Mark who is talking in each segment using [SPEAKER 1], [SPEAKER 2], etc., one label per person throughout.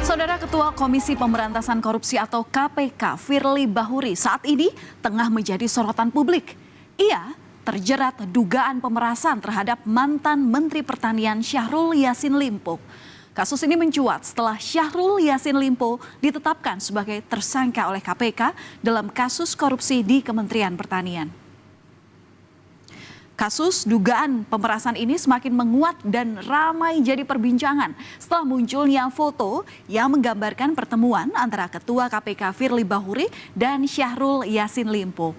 [SPEAKER 1] Saudara Ketua Komisi Pemberantasan Korupsi atau KPK, Firly Bahuri, saat ini tengah menjadi sorotan publik. Ia terjerat dugaan pemerasan terhadap mantan Menteri Pertanian Syahrul Yassin Limpo. Kasus ini mencuat setelah Syahrul Yassin Limpo ditetapkan sebagai tersangka oleh KPK dalam kasus korupsi di Kementerian Pertanian. Kasus dugaan pemerasan ini semakin menguat dan ramai jadi perbincangan setelah munculnya foto yang menggambarkan pertemuan antara Ketua KPK Firly Bahuri dan Syahrul Yassin Limpo.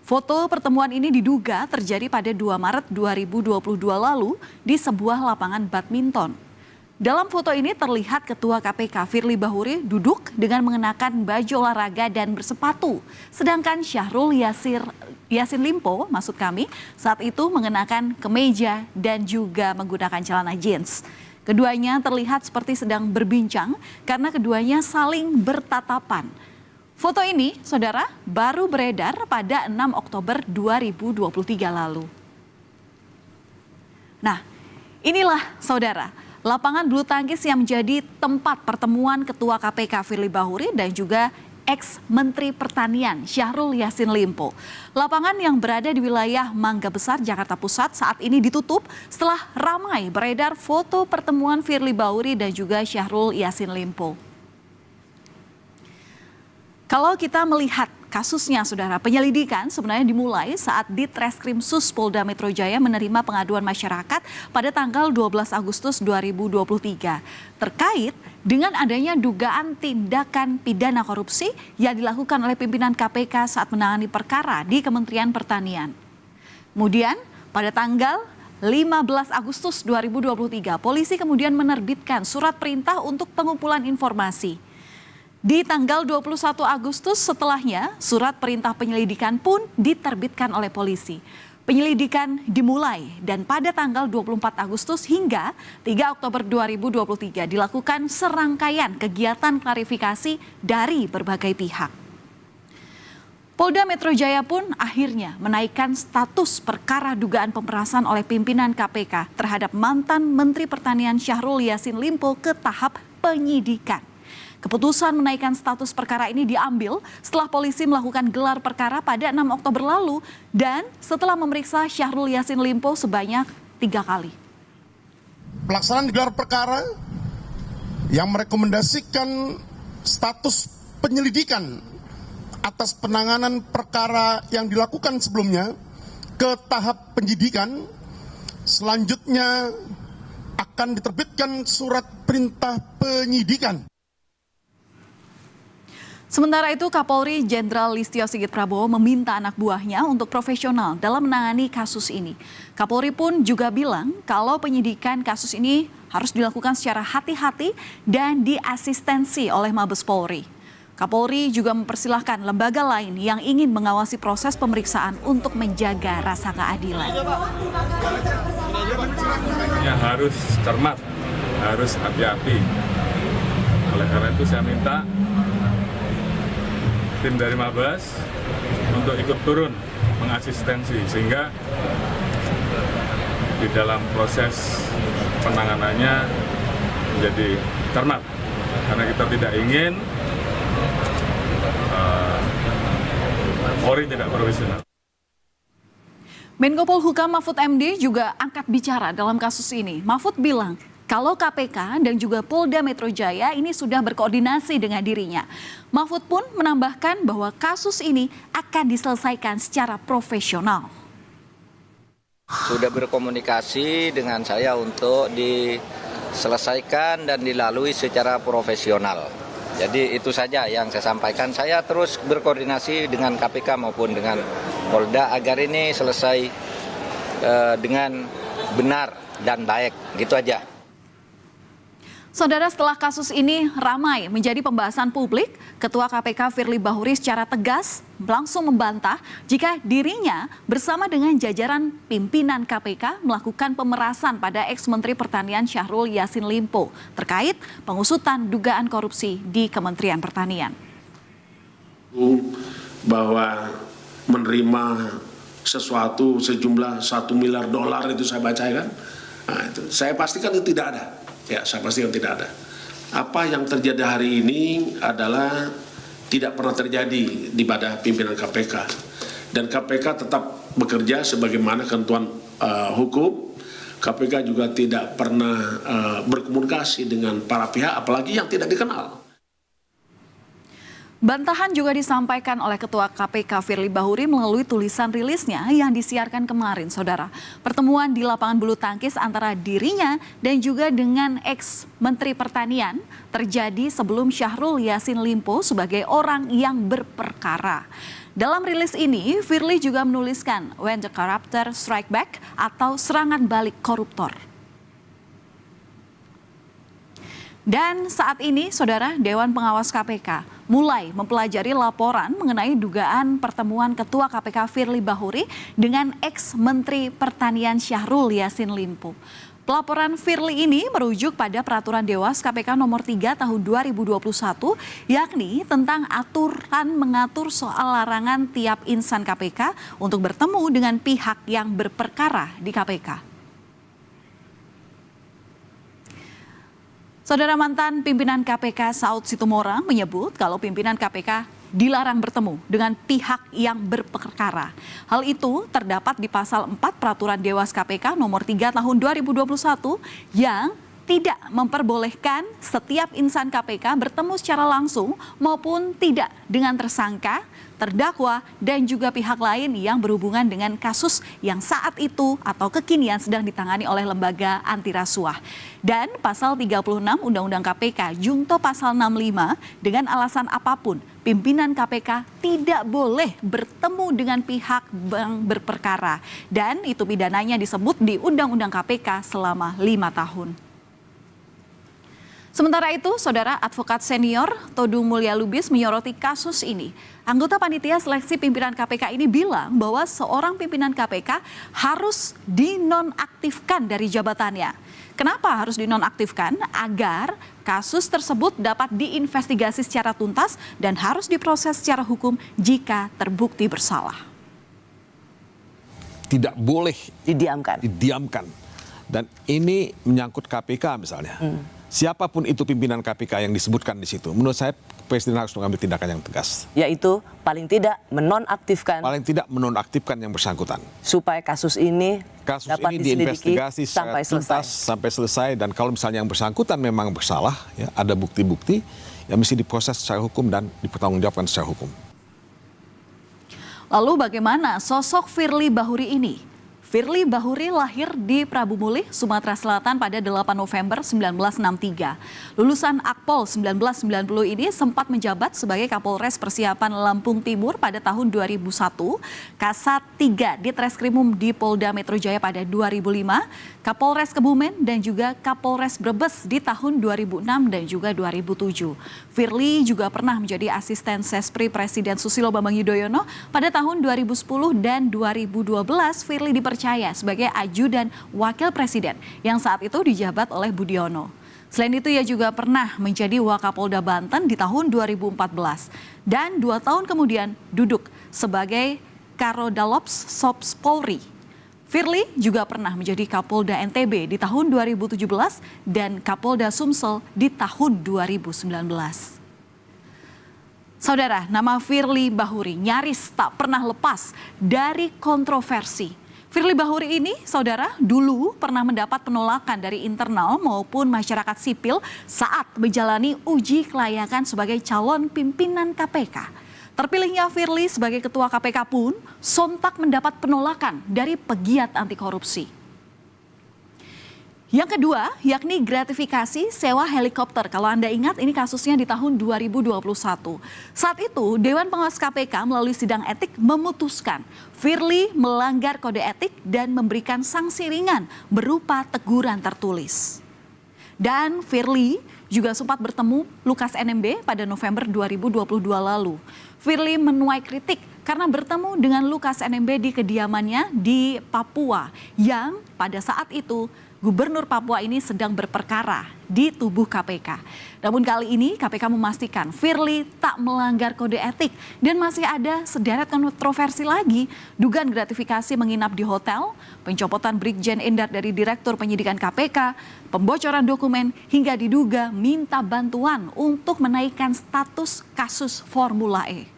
[SPEAKER 1] Foto pertemuan ini diduga terjadi pada 2 Maret 2022 lalu di sebuah lapangan badminton. Dalam foto ini terlihat Ketua KPK Firly Bahuri duduk dengan mengenakan baju olahraga dan bersepatu. Sedangkan Syahrul Yassin Limpo, saat itu mengenakan kemeja dan juga menggunakan celana jeans. Keduanya terlihat seperti sedang berbincang karena keduanya saling bertatapan. Foto ini, saudara, baru beredar pada 6 Oktober 2023 lalu. Nah, inilah saudara, lapangan bulu tangkis yang menjadi tempat pertemuan Ketua KPK Firly Bahuri dan juga ex-Menteri Pertanian Syahrul Yassin Limpo. Lapangan yang berada di wilayah Mangga Besar, Jakarta Pusat saat ini ditutup setelah ramai beredar foto pertemuan Firly Bahuri dan juga Syahrul Yassin Limpo. Kalau kita melihat kasusnya, saudara, penyelidikan sebenarnya dimulai saat Ditreskrim Sus Polda Metro Jaya menerima pengaduan masyarakat pada tanggal 12 Agustus 2023 terkait dengan adanya dugaan tindakan pidana korupsi yang dilakukan oleh pimpinan KPK saat menangani perkara di Kementerian Pertanian. Kemudian pada tanggal 15 Agustus 2023, polisi kemudian menerbitkan surat perintah untuk pengumpulan informasi. Di tanggal 21 Agustus setelahnya, surat perintah penyelidikan pun diterbitkan oleh polisi. Penyelidikan dimulai dan pada tanggal 24 Agustus hingga 3 Oktober 2023 dilakukan serangkaian kegiatan klarifikasi dari berbagai pihak. Polda Metro Jaya pun akhirnya menaikkan status perkara dugaan pemerasan oleh pimpinan KPK terhadap mantan Menteri Pertanian Syahrul Yassin Limpo ke tahap penyidikan. Keputusan menaikkan status perkara ini diambil setelah polisi melakukan gelar perkara pada 6 Oktober lalu dan setelah memeriksa Syahrul Yassin Limpo sebanyak 3 kali.
[SPEAKER 2] Pelaksanaan gelar perkara yang merekomendasikan status penyelidikan atas penanganan perkara yang dilakukan sebelumnya ke tahap penyidikan, selanjutnya akan diterbitkan surat perintah penyidikan.
[SPEAKER 1] Sementara itu, Kapolri Jenderal Listio Sigit Prabowo meminta anak buahnya untuk profesional dalam menangani kasus ini. Kapolri pun juga bilang kalau penyidikan kasus ini harus dilakukan secara hati-hati dan diasistensi oleh Mabes Polri. Kapolri juga mempersilahkan lembaga lain yang ingin mengawasi proses pemeriksaan untuk menjaga rasa keadilan.
[SPEAKER 3] Ya, harus cermat, harus hati-hati. Oleh karena itu saya minta tim dari Mabes untuk ikut turun mengasistensi sehingga di dalam proses penanganannya menjadi cermat, karena kita tidak ingin Polri tidak profesional.
[SPEAKER 1] Menko Polhukam Mahfud MD juga angkat bicara dalam kasus ini. Mahfud bilang kalau KPK dan juga Polda Metro Jaya ini sudah berkoordinasi dengan dirinya. Mahfud pun menambahkan bahwa kasus ini akan diselesaikan secara profesional.
[SPEAKER 4] Sudah berkomunikasi dengan saya untuk diselesaikan dan dilalui secara profesional. Jadi itu saja yang saya sampaikan. Saya terus berkoordinasi dengan KPK maupun dengan Polda agar ini selesai dengan benar dan baik. Gitu aja.
[SPEAKER 1] Saudara, setelah kasus ini ramai menjadi pembahasan publik, Ketua KPK Firly Bahuri secara tegas langsung membantah jika dirinya bersama dengan jajaran pimpinan KPK melakukan pemerasan pada ex-Menteri Pertanian Syahrul Yassin Limpo terkait pengusutan dugaan korupsi di Kementerian Pertanian.
[SPEAKER 5] Bahwa menerima sesuatu sejumlah $1 miliar itu saya baca kan, nah, itu saya pastikan itu tidak ada. Ya, saya pastikan tidak ada. apa yang terjadi hari ini adalah tidak pernah terjadi di pada pimpinan KPK. Dan KPK tetap bekerja sebagaimana ketentuan hukum. KPK juga tidak pernah berkomunikasi dengan para pihak, apalagi yang tidak dikenal.
[SPEAKER 1] Bantahan juga disampaikan oleh Ketua KPK Firly Bahuri melalui tulisan rilisnya yang disiarkan kemarin, Saudara. Pertemuan di lapangan bulu tangkis antara dirinya dan juga dengan ex-Menteri Pertanian terjadi sebelum Syahrul Yassin Limpo sebagai orang yang berperkara. Dalam rilis ini, Firly juga menuliskan when the corruptor strike back atau serangan balik koruptor. Dan saat ini, Saudara, Dewan Pengawas KPK mulai mempelajari laporan mengenai dugaan pertemuan Ketua KPK Firly Bahuri dengan ex-Menteri Pertanian Syahrul Yassin Limpo. Pelaporan Firly ini merujuk pada Peraturan Dewas KPK nomor 3 tahun 2021, yakni tentang aturan mengatur soal larangan tiap insan KPK untuk bertemu dengan pihak yang berperkara di KPK. Saudara, mantan pimpinan KPK Saud Situmorang menyebut kalau pimpinan KPK dilarang bertemu dengan pihak yang berperkara. Hal itu terdapat di pasal 4 Peraturan Dewas KPK nomor 3 tahun 2021 yang tidak memperbolehkan setiap insan KPK bertemu secara langsung maupun tidak dengan tersangka, terdakwa, dan juga pihak lain yang berhubungan dengan kasus yang saat itu atau kekinian sedang ditangani oleh lembaga anti rasuah. Dan pasal 36 Undang-Undang KPK Jungto pasal 65 dengan alasan apapun pimpinan KPK tidak boleh bertemu dengan pihak yang berperkara. Dan itu pidananya disebut di Undang-Undang KPK selama 5 tahun. Sementara itu, Saudara, advokat senior Todung Mulya Lubis menyoroti kasus ini. Anggota panitia seleksi pimpinan KPK ini bilang bahwa seorang pimpinan KPK harus dinonaktifkan dari jabatannya. Kenapa harus dinonaktifkan? Agar kasus tersebut dapat diinvestigasi secara tuntas dan harus diproses secara hukum jika terbukti bersalah.
[SPEAKER 6] Tidak boleh
[SPEAKER 7] didiamkan.
[SPEAKER 6] Dan ini menyangkut KPK misalnya. Siapapun itu pimpinan KPK yang disebutkan di situ, menurut saya Presiden harus mengambil tindakan yang tegas.
[SPEAKER 7] Yaitu paling tidak menonaktifkan.
[SPEAKER 6] Paling tidak menonaktifkan yang bersangkutan.
[SPEAKER 7] Supaya kasus ini dapat
[SPEAKER 6] diinvestigasi secara tuntas sampai selesai. Dan kalau misalnya yang bersangkutan memang bersalah, ya, ada bukti-bukti, ya mesti diproses secara hukum dan dipertanggungjawabkan secara hukum.
[SPEAKER 1] Lalu bagaimana sosok Firly Bahuri ini? Firly Bahuri lahir di Prabu Mulih, Sumatera Selatan pada 8 November 1963. Lulusan Akpol 1990 ini sempat menjabat sebagai Kapolres Persiapan Lampung Timur pada tahun 2001, Kasat 3 di Treskrimum di Polda Metro Jaya pada 2005, Kapolres Kebumen dan juga Kapolres Brebes di tahun 2006 dan juga 2007. Firly juga pernah menjadi asisten Sespri Presiden Susilo Bambang Yudhoyono pada tahun 2010 dan 2012. Firly dipercaya sebagai ajudan wakil presiden yang saat itu dijabat oleh Budiono. Selain itu ia juga pernah menjadi Wakapolda Banten di tahun 2014 dan 2 tahun kemudian duduk sebagai Karodalops Sops Polri. Firly juga pernah menjadi Kapolda NTB di tahun 2017 dan Kapolda Sumsel di tahun 2019. Saudara, nama Firly Bahuri nyaris tak pernah lepas dari kontroversi. Firly Bahuri ini, Saudara, dulu pernah mendapat penolakan dari internal maupun masyarakat sipil saat menjalani uji kelayakan sebagai calon pimpinan KPK. Terpilihnya Firly sebagai ketua KPK pun sontak mendapat penolakan dari pegiat anti korupsi. Yang kedua, yakni gratifikasi sewa helikopter. Kalau Anda ingat, ini kasusnya di tahun 2021. Saat itu, Dewan Pengawas KPK melalui sidang etik memutuskan Firly melanggar kode etik dan memberikan sanksi ringan berupa teguran tertulis. Dan Firly juga sempat bertemu Lukas NMB pada November 2022 lalu. Firly menuai kritik karena bertemu dengan Lukas NMB di kediamannya di Papua yang pada saat itu Gubernur Papua ini sedang berperkara di tubuh KPK. Namun kali ini KPK memastikan Firly tak melanggar kode etik dan masih ada sederet kontroversi lagi. Dugaan gratifikasi menginap di hotel, pencopotan Brigjen Endar dari Direktur Penyidikan KPK, pembocoran dokumen hingga diduga minta bantuan untuk menaikkan status kasus Formula E.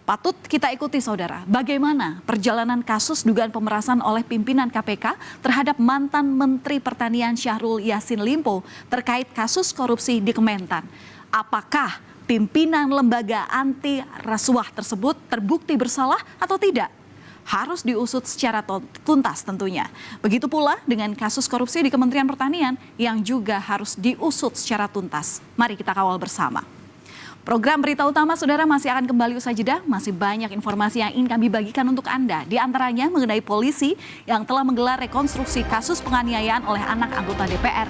[SPEAKER 1] Patut kita ikuti saudara, bagaimana perjalanan kasus dugaan pemerasan oleh pimpinan KPK terhadap mantan Menteri Pertanian Syahrul Yassin Limpo terkait kasus korupsi di Kementan. Apakah pimpinan lembaga anti rasuah tersebut terbukti bersalah atau tidak? Harus diusut secara tuntas tentunya. Begitu pula dengan kasus korupsi di Kementerian Pertanian yang juga harus diusut secara tuntas. Mari kita kawal bersama. Program Berita Utama Saudara masih akan kembali usai jeda. Masih banyak informasi yang ingin kami bagikan untuk Anda. Di antaranya mengenai polisi yang telah menggelar rekonstruksi kasus penganiayaan oleh anak anggota DPR